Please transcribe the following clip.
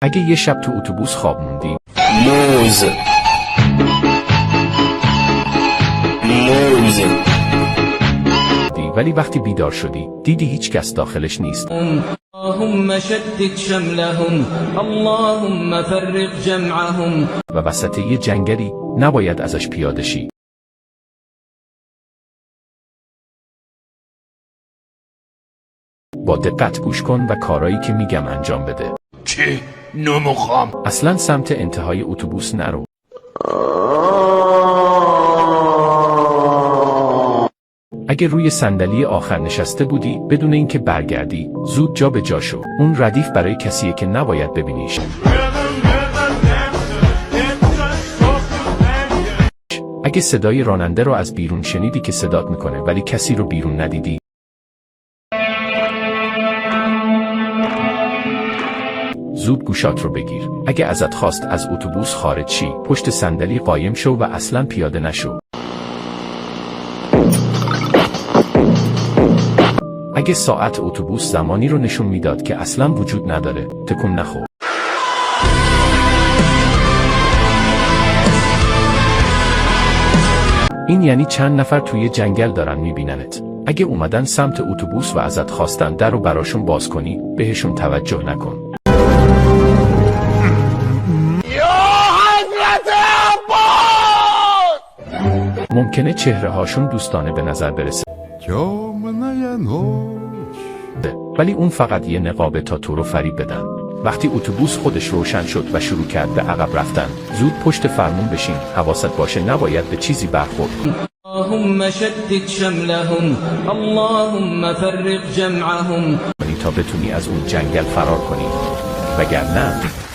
اگه یه شب تو اتوبوس خواب موندی موز ولی وقتی بیدار شدی دیدی هیچ کس داخلش نیست. اللهم شتت شملهم اللهم فرق جمعهم. و وسط یه جنگلی نباید ازش پیاده شی. با دقت گوش کن و کارایی که میگم انجام بده. چی؟ نمیخوام. اصلا سمت انتهای اتوبوس نرو. اگه روی صندلی آخر نشسته بودی بدون اینکه برگردی زود جا به جا شو. اون ردیف برای کسیه که نباید ببینیش. اگه صدای راننده رو از بیرون شنیدی که صدات میکنه ولی کسی رو بیرون ندیدی زود گوشات رو بگیر. اگه ازت خواست از اتوبوس خارج شی پشت صندلی قایم شو و اصلا پیاده نشو. اگه ساعت اتوبوس زمانی رو نشون میداد که اصلا وجود نداره تکون نخور. این یعنی چند نفر توی جنگل دارن میبیننت. اگه اومدن سمت اتوبوس و ازت خواستن در رو براشون باز کنی بهشون توجه نکن. ممکنه چهره هاشون دوستانه به نظر برسه ولی اون فقط یه نقابه تا تو رو فریب بدن. وقتی اتوبوس خودش روشن شد و شروع کرد به عقب رفتن زود پشت فرمون بشین. حواست باشه نباید به چیزی برخورد. اللهم شتت شملهم اللهم فرق جمعهم. تا بتونی از اون جنگل فرار کنی وگرنه